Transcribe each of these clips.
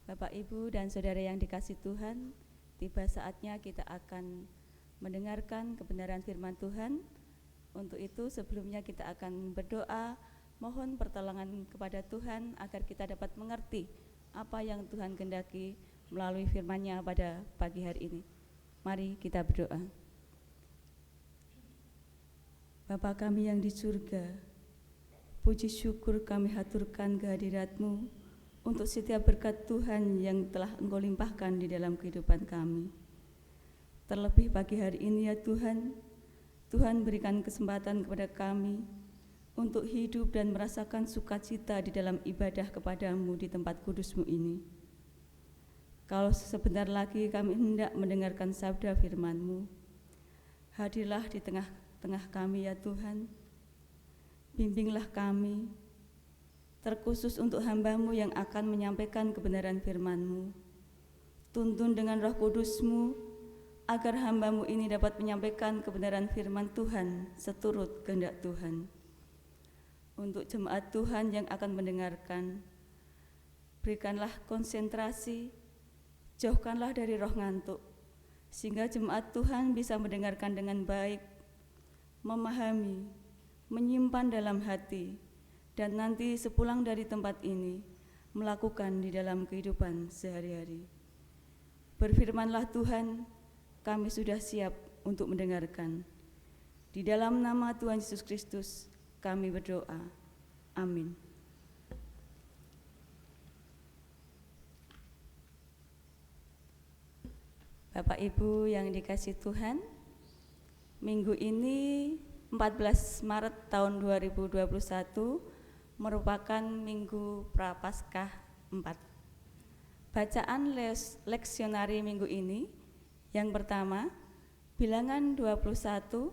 Bapak, Ibu, dan Saudara yang dikasihi Tuhan, tiba saatnya kita akan mendengarkan kebenaran firman Tuhan. Untuk itu sebelumnya kita akan berdoa, mohon pertolongan kepada Tuhan agar kita dapat mengerti apa yang Tuhan kehendaki melalui firman-Nya pada pagi hari ini. Mari kita berdoa. Bapa kami yang di surga, puji syukur kami haturkan kehadirat-Mu untuk setiap berkat Tuhan yang telah Engkau limpahkan di dalam kehidupan kami. Terlebih pagi hari ini ya Tuhan, Tuhan berikan kesempatan kepada kami untuk hidup dan merasakan sukacita di dalam ibadah kepada-Mu di tempat kudus-Mu ini. Kalau sebentar lagi kami hendak mendengarkan sabda firman-Mu, hadirlah di tengah-tengah kami ya Tuhan, bimbinglah kami, terkhusus untuk hamba-Mu yang akan menyampaikan kebenaran firman-Mu. Tuntun dengan Roh Kudus-Mu, agar hamba-Mu ini dapat menyampaikan kebenaran firman Tuhan seturut kehendak Tuhan. Untuk jemaat Tuhan yang akan mendengarkan, berikanlah konsentrasi, jauhkanlah dari roh ngantuk, sehingga jemaat Tuhan bisa mendengarkan dengan baik, memahami, menyimpan dalam hati, dan nanti sepulang dari tempat ini, melakukan di dalam kehidupan sehari-hari. Berfirmanlah Tuhan, kami sudah siap untuk mendengarkan. Di dalam nama Tuhan Yesus Kristus, kami berdoa. Amin. Bapak Ibu yang dikasihi Tuhan, minggu ini 14 Maret tahun 2021 merupakan Minggu Prapaskah 4. Bacaan leksionari minggu ini yang pertama, Bilangan 21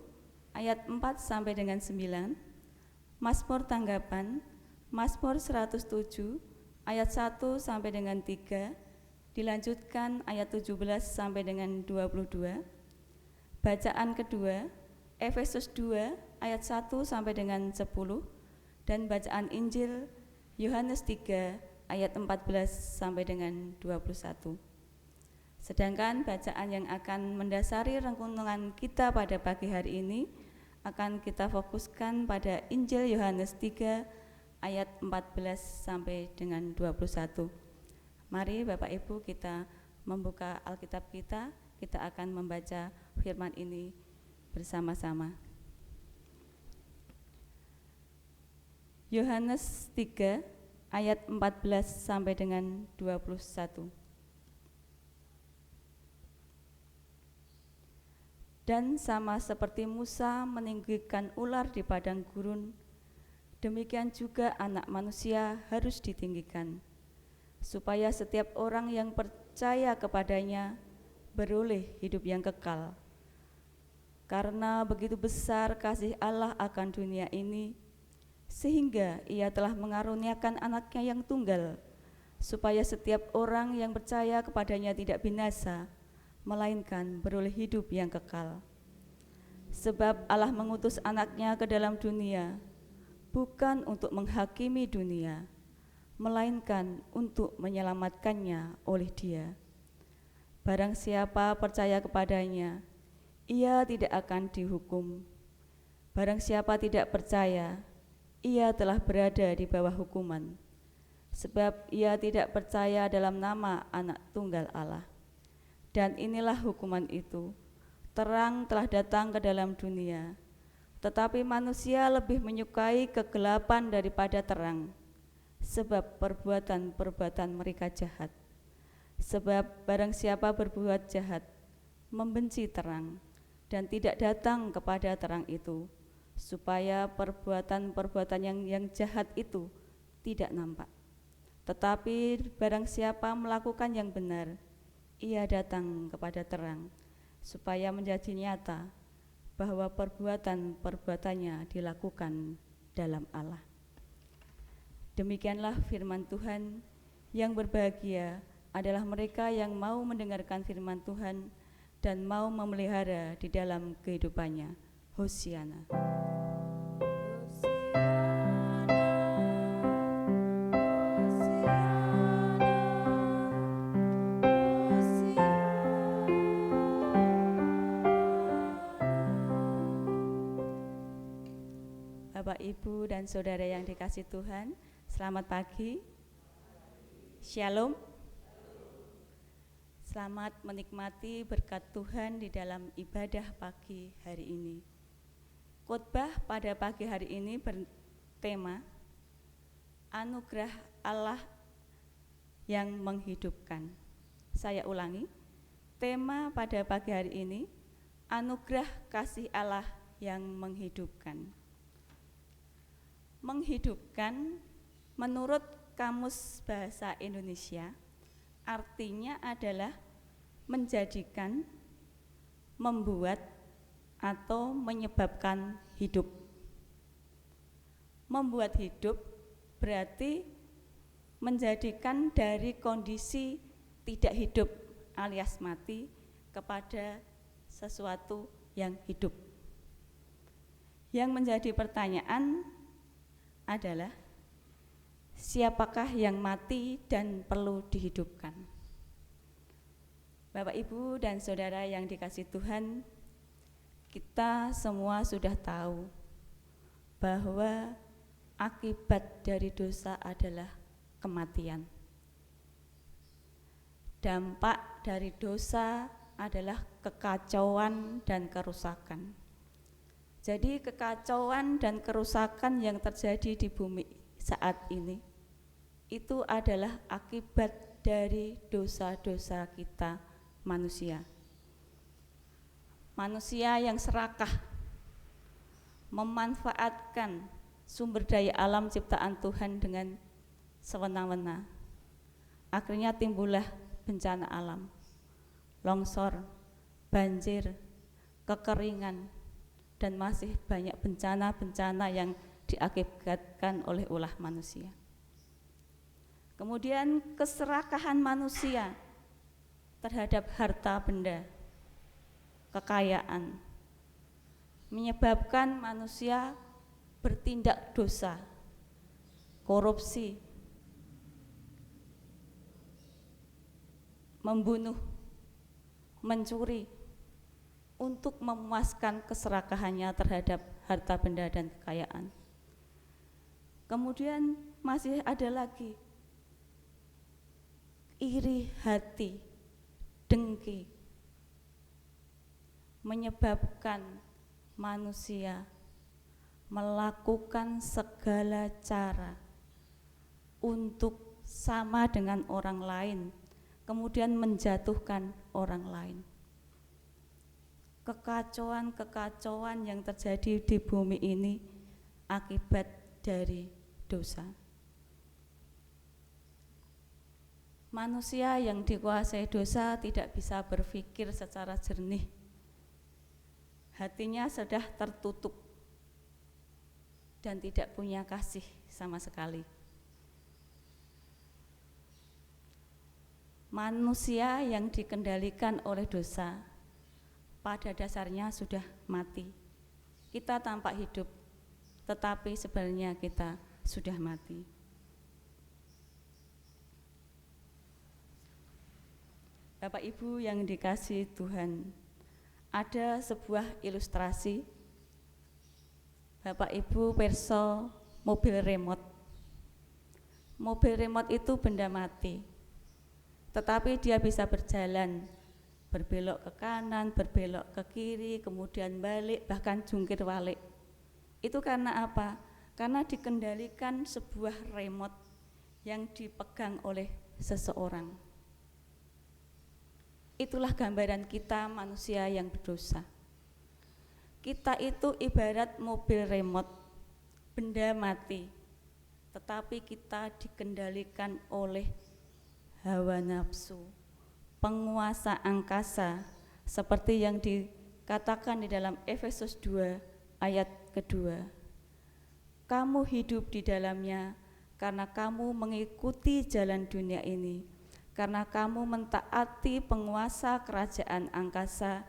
ayat 4 sampai dengan 9, Mazmur tanggapan, Mazmur 107 ayat 1 sampai dengan 3, dilanjutkan ayat 17 sampai dengan 22. Bacaan kedua, Efesus 2 ayat 1 sampai dengan 10, dan bacaan Injil Yohanes 3 ayat 14 sampai dengan 21. Sedangkan bacaan yang akan mendasari renungan kita pada pagi hari ini akan kita fokuskan pada Injil Yohanes 3 ayat 14 sampai dengan 21. Mari Bapak Ibu kita membuka Alkitab kita akan membaca firman ini bersama-sama. Yohanes 3 ayat 14 sampai dengan 21. Dan sama seperti Musa meninggikan ular di padang gurun, demikian juga Anak Manusia harus ditinggikan, supaya setiap orang yang percaya kepadanya beroleh hidup yang kekal. Karena begitu besar kasih Allah akan dunia ini, sehingga Ia telah mengaruniakan Anaknya yang tunggal, supaya setiap orang yang percaya kepadanya tidak binasa, melainkan beroleh hidup yang kekal. Sebab Allah mengutus Anaknya ke dalam dunia, bukan untuk menghakimi dunia, melainkan untuk menyelamatkannya oleh Dia. Barang siapa percaya kepadanya, ia tidak akan dihukum. Barang siapa tidak percaya, ia telah berada di bawah hukuman, sebab ia tidak percaya dalam nama Anak Tunggal Allah. Dan inilah hukuman itu, terang telah datang ke dalam dunia, tetapi manusia lebih menyukai kegelapan daripada terang, sebab perbuatan-perbuatan mereka jahat. Sebab barang siapa berbuat jahat, membenci terang, dan tidak datang kepada terang itu, supaya perbuatan-perbuatan yang jahat itu tidak nampak. Tetapi barang siapa melakukan yang benar, ia datang kepada terang, supaya menjadi nyata bahwa perbuatan-perbuatannya dilakukan dalam Allah. Demikianlah firman Tuhan. Yang berbahagia adalah mereka yang mau mendengarkan firman Tuhan dan mau memelihara di dalam kehidupannya. Hosiana. Ibu dan Saudara yang dikasihi Tuhan, selamat pagi. Shalom. Selamat menikmati berkat Tuhan di dalam ibadah pagi hari ini. Khotbah pada pagi hari ini bertema Anugerah Allah yang menghidupkan. Saya ulangi, tema pada pagi hari ini Anugerah kasih Allah yang menghidupkan. Menghidupkan menurut Kamus Bahasa Indonesia artinya adalah menjadikan, membuat, atau menyebabkan hidup. Membuat hidup berarti menjadikan dari kondisi tidak hidup alias mati kepada sesuatu yang hidup. Yang menjadi pertanyaan adalah siapakah yang mati dan perlu dihidupkan? Bapak, Ibu, dan Saudara yang dikasihi Tuhan, kita semua sudah tahu bahwa akibat dari dosa adalah kematian. Dampak dari dosa adalah kekacauan dan kerusakan. Jadi kekacauan dan kerusakan yang terjadi di bumi saat ini itu adalah akibat dari dosa-dosa kita manusia. Manusia yang serakah memanfaatkan sumber daya alam ciptaan Tuhan dengan sewenang-wenang. Akhirnya timbullah bencana alam, longsor, banjir, kekeringan, dan masih banyak bencana-bencana yang diakibatkan oleh ulah manusia. Kemudian keserakahan manusia terhadap harta benda, kekayaan, menyebabkan manusia bertindak dosa, korupsi, membunuh, mencuri, untuk memuaskan keserakahannya terhadap harta benda dan kekayaan. Kemudian masih ada lagi iri hati, dengki, menyebabkan manusia melakukan segala cara untuk sama dengan orang lain, kemudian menjatuhkan orang lain. Kekacauan-kekacauan yang terjadi di bumi ini akibat dari dosa. Manusia yang dikuasai dosa tidak bisa berpikir secara jernih. Hatinya sudah tertutup dan tidak punya kasih sama sekali. Manusia yang dikendalikan oleh dosa pada dasarnya sudah mati. Kita tampak hidup, tetapi sebenarnya kita sudah mati. Bapak Ibu yang dikasihi Tuhan, ada sebuah ilustrasi. Bapak Ibu perso mobil remote. Mobil remote itu benda mati, tetapi dia bisa berjalan, berbelok ke kanan, berbelok ke kiri, kemudian balik, bahkan jungkir balik. Itu karena apa? Karena dikendalikan sebuah remote yang dipegang oleh seseorang. Itulah gambaran kita manusia yang berdosa. Kita itu ibarat mobil remote, benda mati, tetapi kita dikendalikan oleh hawa nafsu, penguasa angkasa, seperti yang dikatakan di dalam Efesus 2 ayat kedua. Kamu hidup di dalamnya karena kamu mengikuti jalan dunia ini, karena kamu mentaati penguasa kerajaan angkasa,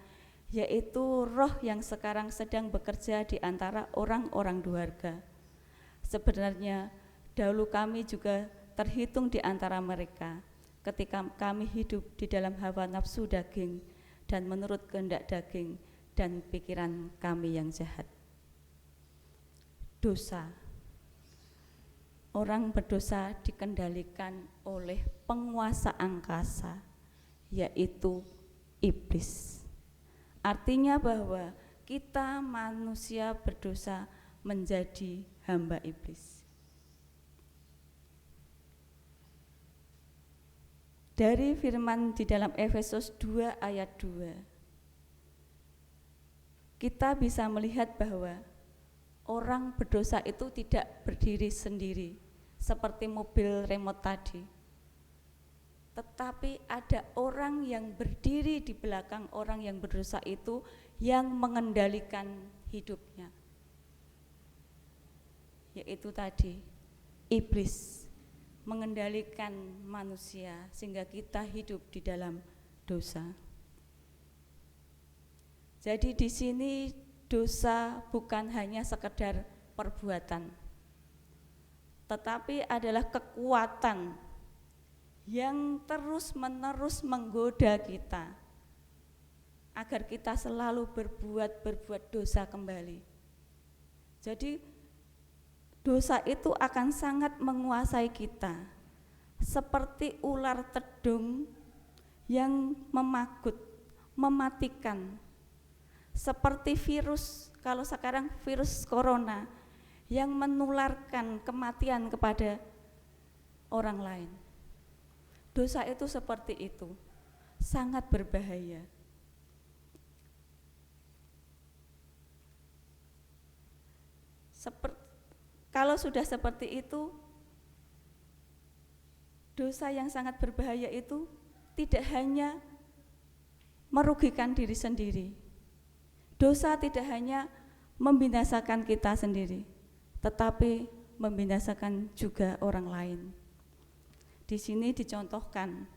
yaitu roh yang sekarang sedang bekerja di antara orang-orang durhaka. Sebenarnya dahulu kami juga terhitung di antara mereka, ketika kami hidup di dalam hawa nafsu daging dan menurut kehendak daging dan pikiran kami yang jahat. dosa. Orang berdosa dikendalikan oleh penguasa angkasa, yaitu iblis. Artinya bahwa kita manusia berdosa menjadi hamba iblis. Dari firman di dalam Efesus 2 ayat 2, kita bisa melihat bahwa orang berdosa itu tidak berdiri sendiri seperti mobil remote tadi, tetapi ada orang yang berdiri di belakang orang yang berdosa itu yang mengendalikan hidupnya, yaitu tadi iblis mengendalikan manusia sehingga kita hidup di dalam dosa. Jadi di sini dosa bukan hanya sekedar perbuatan, tetapi adalah kekuatan yang terus-menerus menggoda kita agar kita selalu berbuat dosa kembali. Jadi dosa itu akan sangat menguasai kita, seperti ular tedung yang memagut, mematikan, seperti virus, kalau sekarang virus corona yang menularkan kematian kepada orang lain. Dosa itu seperti itu, sangat berbahaya. Kalau sudah seperti itu, dosa yang sangat berbahaya itu tidak hanya merugikan diri sendiri. Dosa tidak hanya membinasakan kita sendiri, tetapi membinasakan juga orang lain. Di sini dicontohkan,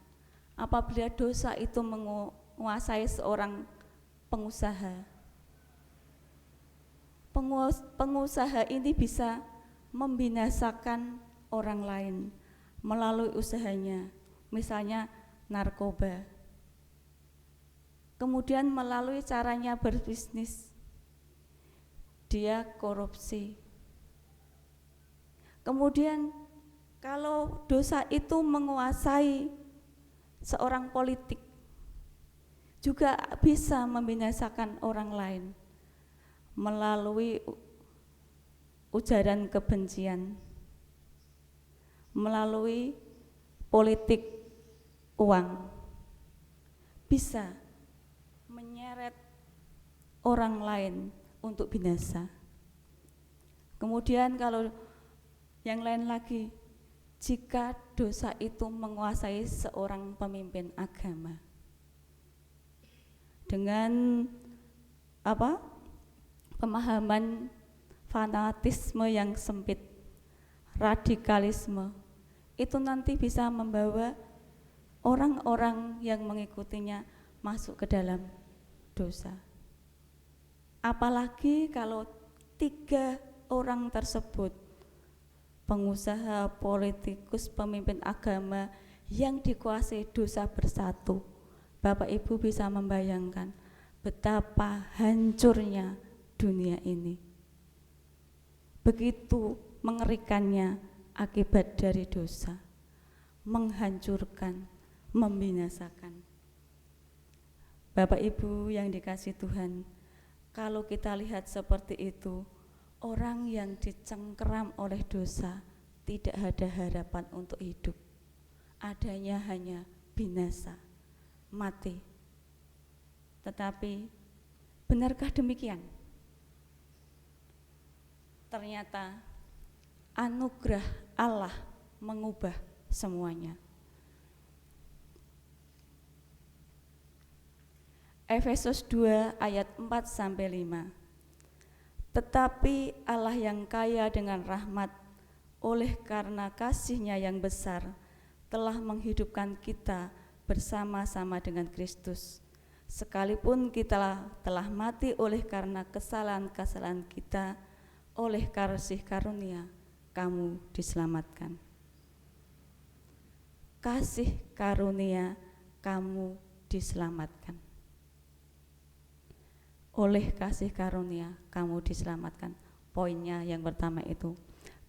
apabila dosa itu menguasai seorang pengusaha, pengusaha ini bisa membinasakan orang lain melalui usahanya, misalnya narkoba. Kemudian melalui caranya berbisnis, dia korupsi. Kemudian kalau dosa itu menguasai seorang politik, juga bisa membinasakan orang lain melalui ujaran kebencian, melalui politik uang, bisa menyeret orang lain untuk binasa. Kemudian kalau yang lain lagi, jika dosa itu menguasai seorang pemimpin agama dengan pemahaman fanatisme yang sempit, radikalisme, itu nanti bisa membawa orang-orang yang mengikutinya masuk ke dalam dosa. Apalagi kalau 3 orang tersebut, pengusaha, politikus, pemimpin agama yang dikuasai dosa bersatu, Bapak Ibu bisa membayangkan betapa hancurnya dunia ini. Begitu mengerikannya akibat dari dosa, menghancurkan, membinasakan. Bapak Ibu yang dikasihi Tuhan, kalau kita lihat seperti itu, orang yang dicengkeram oleh dosa tidak ada harapan untuk hidup, adanya hanya binasa, mati. Tetapi benarkah demikian? Ternyata anugerah Allah mengubah semuanya. Efesus 2 ayat 4-5. Tetapi Allah yang kaya dengan rahmat, oleh karena kasih-Nya yang besar, telah menghidupkan kita bersama-sama dengan Kristus. Sekalipun kita telah mati oleh karena kesalahan-kesalahan kita, oleh kasih karunia kamu diselamatkan. Kasih karunia kamu diselamatkan. Oleh kasih karunia kamu diselamatkan. poinnya yang pertama itu.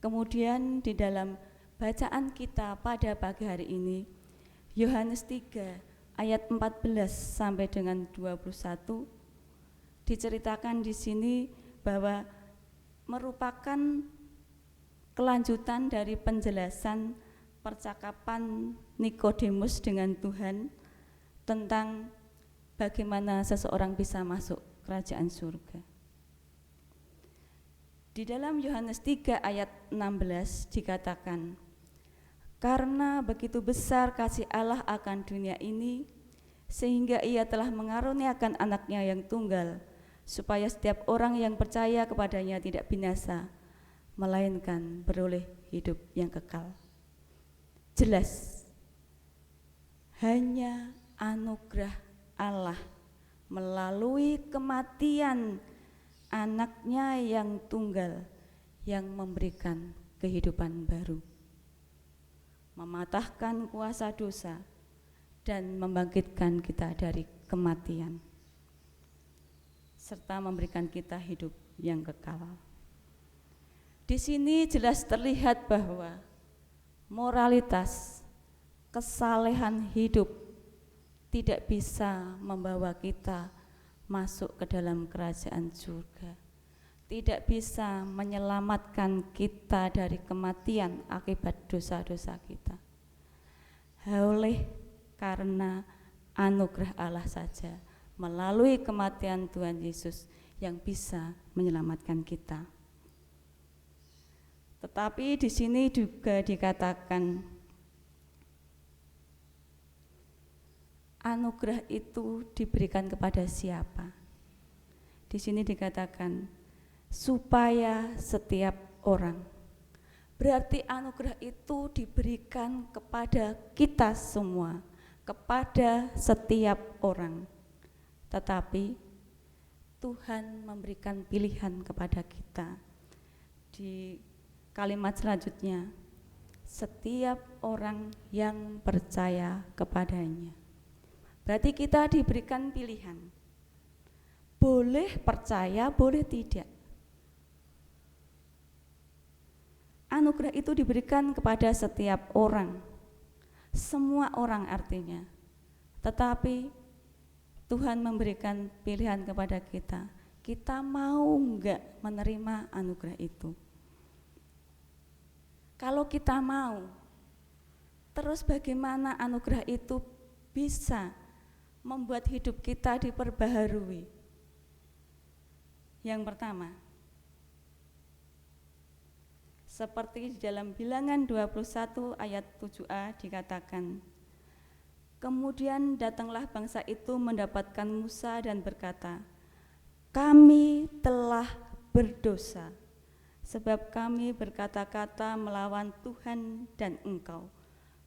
Kemudian di dalam bacaan kita pada pagi hari ini, Yohanes 3 ayat 14 sampai dengan 21 diceritakan di sini bahwa merupakan kelanjutan dari penjelasan percakapan Nikodemus dengan Tuhan tentang bagaimana seseorang bisa masuk kerajaan surga. Di dalam Yohanes 3 ayat 16 dikatakan, karena begitu besar kasih Allah akan dunia ini, sehingga ia telah mengaruniakan anaknya yang tunggal, supaya setiap orang yang percaya kepadanya tidak binasa, melainkan beroleh hidup yang kekal. Jelas, hanya anugerah Allah melalui kematian anaknya yang tunggal yang memberikan kehidupan baru, mematahkan kuasa dosa dan membangkitkan kita dari kematian, serta memberikan kita hidup yang kekal. Di sini jelas terlihat bahwa moralitas, kesalehan hidup tidak bisa membawa kita masuk ke dalam kerajaan surga, tidak bisa menyelamatkan kita dari kematian akibat dosa-dosa kita. Oleh karena anugerah Allah saja melalui kematian Tuhan Yesus yang bisa menyelamatkan kita. Tetapi di sini juga dikatakan anugerah itu diberikan kepada siapa? Di sini dikatakan supaya setiap orang. Berarti anugerah itu diberikan kepada kita semua, kepada setiap orang. Tetapi Tuhan memberikan pilihan kepada kita. Di kalimat selanjutnya, setiap orang yang percaya kepadanya. Berarti kita diberikan pilihan, boleh percaya, boleh tidak. Anugerah itu diberikan kepada setiap orang, semua orang artinya. Tetapi Tuhan memberikan pilihan kepada kita, kita mau enggak menerima anugerah itu. Kalau kita mau, terus bagaimana anugerah itu bisa membuat hidup kita diperbaharui? Yang pertama, seperti di dalam Bilangan 21 ayat 7a dikatakan, kemudian datanglah bangsa itu mendapatkan Musa dan berkata, kami telah berdosa, sebab kami berkata-kata melawan Tuhan dan engkau.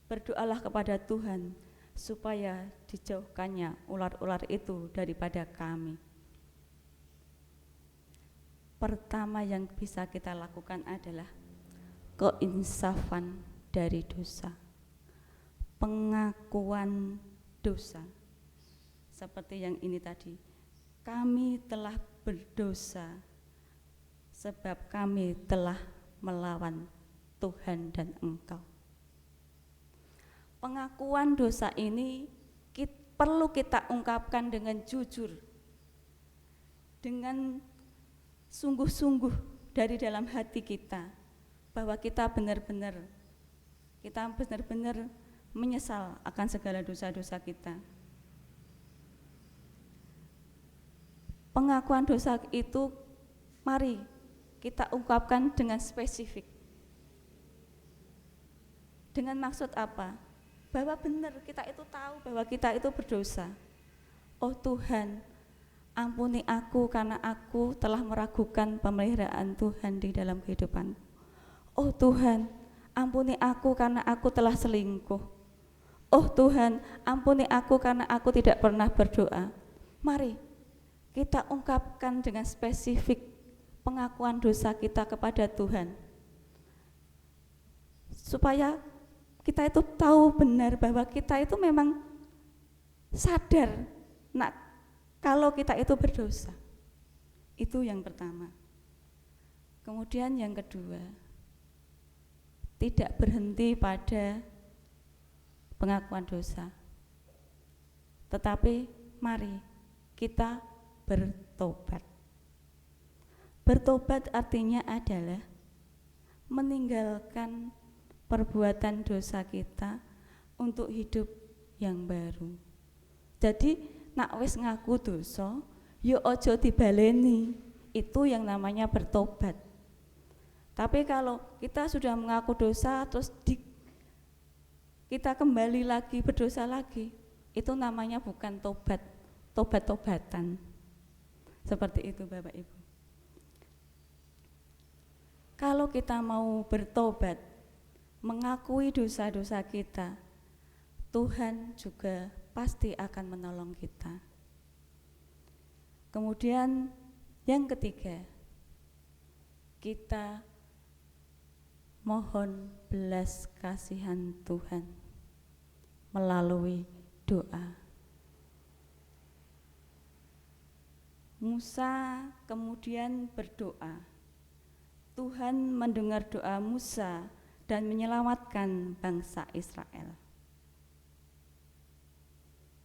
Berdoalah kepada Tuhan, supaya dijauhkannya ular-ular itu daripada kami. Pertama yang bisa kita lakukan adalah keinsafan dari dosa, pengakuan dosa. Seperti yang ini tadi, kami telah berdosa sebab kami telah melawan Tuhan dan engkau. Pengakuan dosa ini perlu kita ungkapkan dengan jujur, dengan sungguh-sungguh dari dalam hati kita, bahwa kita benar-benar menyesal akan segala dosa-dosa kita. Pengakuan dosa itu mari kita ungkapkan dengan spesifik. Dengan maksud apa? Bahwa benar kita itu tahu bahwa kita itu berdosa. Oh Tuhan, ampuni aku karena aku telah meragukan pemeliharaan Tuhan di dalam kehidupan. Oh Tuhan, ampuni aku karena aku telah selingkuh. Oh Tuhan, ampuni aku karena aku tidak pernah berdoa. Mari kita ungkapkan dengan spesifik pengakuan dosa kita kepada Tuhan, supaya kita itu tahu benar bahwa kita itu memang sadar kalau kita itu berdosa. Itu yang pertama. Kemudian yang kedua, tidak berhenti pada pengakuan dosa, tetapi mari kita bertobat. Bertobat artinya adalah meninggalkan perbuatan dosa kita untuk hidup yang baru. Jadi nak wis ngaku dosa, yo ojo dibaleni. Itu yang namanya bertobat. Tapi kalau kita sudah mengaku dosa terus kita kembali lagi berdosa lagi, itu namanya bukan tobat, tobat-tobatan. Seperti itu Bapak Ibu. Kalau kita mau bertobat, mengakui dosa-dosa kita, Tuhan juga pasti akan menolong kita. Kemudian yang ketiga, kita mohon belas kasihan Tuhan melalui doa. Musa kemudian berdoa. Tuhan mendengar doa Musa dan menyelamatkan bangsa Israel.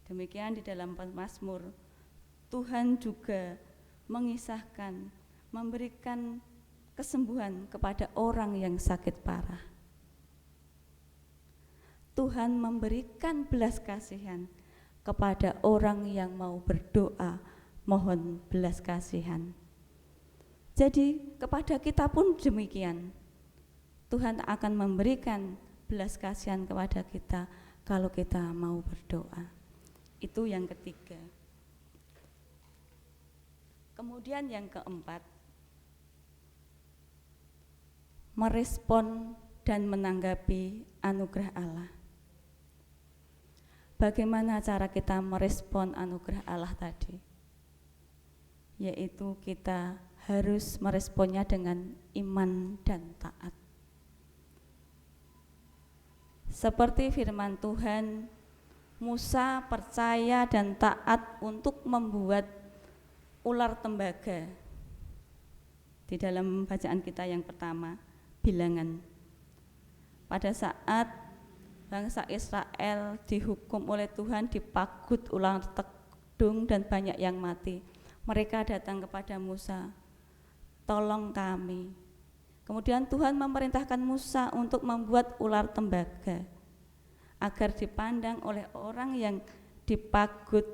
Demikian di dalam Mazmur, Tuhan juga mengisahkan, memberikan kesembuhan kepada orang yang sakit parah. Tuhan memberikan belas kasihan kepada orang yang mau berdoa mohon belas kasihan. Jadi kepada kita pun demikian. Tuhan akan memberikan belas kasihan kepada kita kalau kita mau berdoa. Itu yang ketiga. Kemudian yang keempat, merespon dan menanggapi anugerah Allah. Bagaimana cara kita merespon anugerah Allah tadi? Yaitu kita harus meresponnya dengan iman dan taat. Seperti firman Tuhan, Musa percaya dan taat untuk membuat ular tembaga. Di dalam bacaan kita yang pertama, Bilangan. Pada saat bangsa Israel dihukum oleh Tuhan, dipagut ular tedung dan banyak yang mati, mereka datang kepada Musa, tolong kami. Kemudian Tuhan memerintahkan Musa untuk membuat ular tembaga agar dipandang oleh orang yang dipagut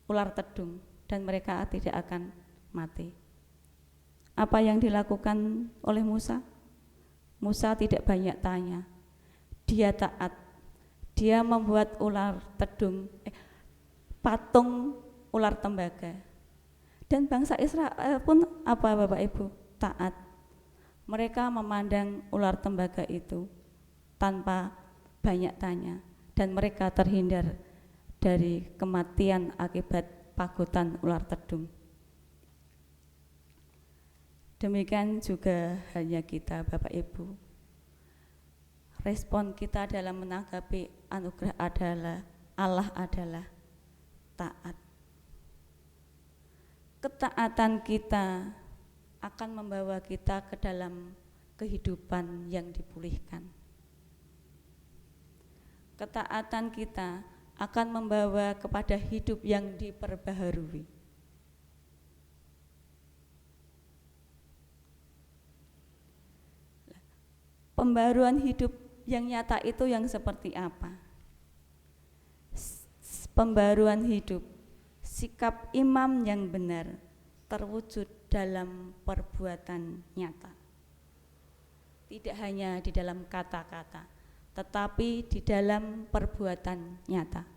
ular tedung dan mereka tidak akan mati. Apa yang dilakukan oleh Musa? Musa tidak banyak tanya, dia taat. Dia membuat ular tedung, patung ular tembaga. Dan bangsa Israel pun apa Bapak Ibu? Taat. Mereka memandang ular tembaga itu tanpa banyak tanya dan mereka terhindar dari kematian akibat pagutan ular tedung. Demikian juga halnya kita Bapak Ibu. Respon kita dalam menanggapi anugerah Allah adalah taat. Ketaatan kita akan membawa kita ke dalam kehidupan yang dipulihkan. Ketaatan kita akan membawa kepada hidup yang diperbaharui. Pembaruan hidup yang nyata itu yang seperti apa? Pembaruan hidup, sikap imam yang benar terwujud dalam perbuatan nyata. Tidak hanya di dalam kata-kata, tetapi di dalam perbuatan nyata.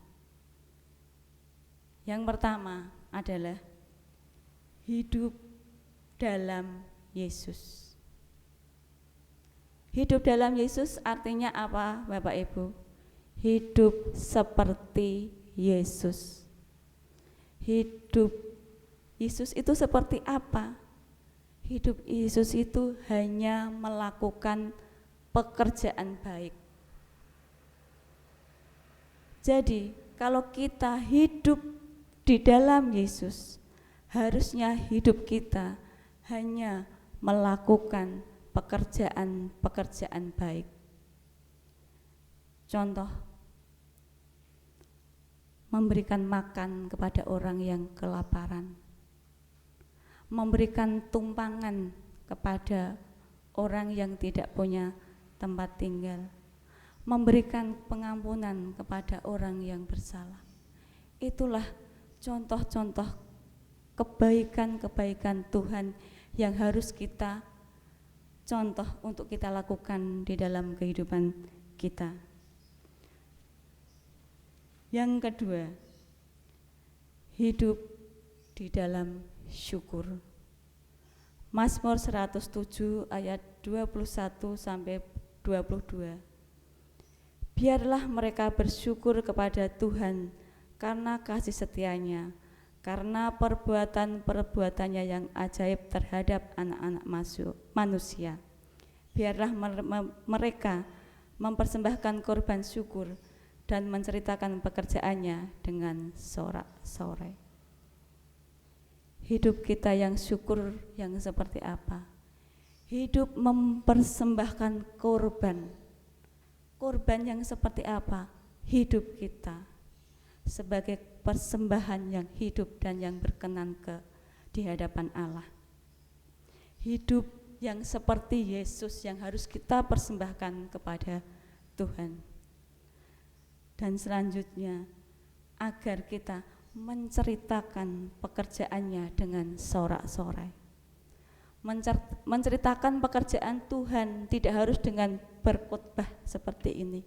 Yang pertama adalah hidup dalam Yesus. Hidup dalam Yesus artinya apa Bapak Ibu? Hidup seperti Yesus. Hidup Yesus itu seperti apa? Hidup Yesus itu hanya melakukan pekerjaan baik. Jadi kalau kita hidup di dalam Yesus, harusnya hidup kita hanya melakukan pekerjaan-pekerjaan baik. Contoh, memberikan makan kepada orang yang kelaparan, memberikan tumpangan kepada orang yang tidak punya tempat tinggal, memberikan pengampunan kepada orang yang bersalah. Itulah contoh-contoh kebaikan-kebaikan Tuhan yang harus kita contoh untuk kita lakukan di dalam kehidupan kita. Yang kedua, hidup di dalam syukur. Mazmur 107 ayat 21 sampai 22. Biarlah mereka bersyukur kepada Tuhan karena kasih setianya, karena perbuatan-perbuatannya yang ajaib terhadap anak-anak manusia. Biarlah mereka mempersembahkan korban syukur dan menceritakan pekerjaannya dengan sorak-sorai. Hidup kita yang syukur yang seperti apa? Hidup mempersembahkan korban. Korban yang seperti apa? Hidup kita sebagai persembahan yang hidup dan yang berkenan di hadapan Allah. Hidup yang seperti Yesus yang harus kita persembahkan kepada Tuhan. Dan selanjutnya, agar kita menceritakan pekerjaannya dengan sorak-sorai. Menceritakan pekerjaan Tuhan tidak harus dengan berkhotbah seperti ini.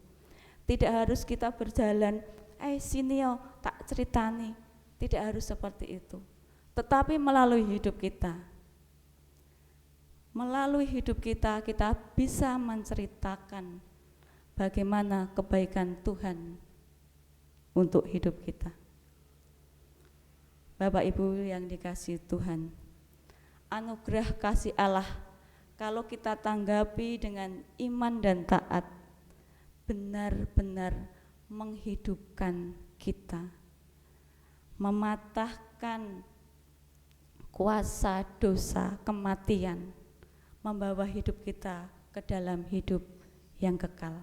Tidak harus kita berjalan, sini yo tak ceritani. Tidak harus seperti itu. Tetapi melalui hidup kita. Melalui hidup kita bisa menceritakan bagaimana kebaikan Tuhan untuk hidup kita. Bapak Ibu yang dikasihi Tuhan, anugerah kasih Allah kalau kita tanggapi dengan iman dan taat benar-benar menghidupkan kita, mematahkan kuasa dosa kematian, membawa hidup kita ke dalam hidup yang kekal.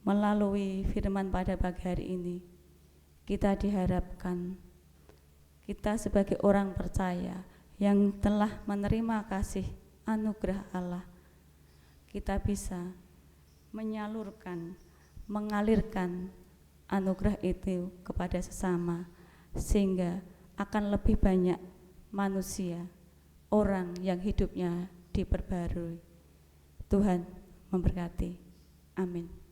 Melalui firman pada pagi hari ini, kita diharapkan kita sebagai orang percaya yang telah menerima kasih anugerah Allah, kita bisa menyalurkan, mengalirkan anugerah itu kepada sesama, sehingga akan lebih banyak manusia, orang yang hidupnya diperbarui. Tuhan memberkati. Amin.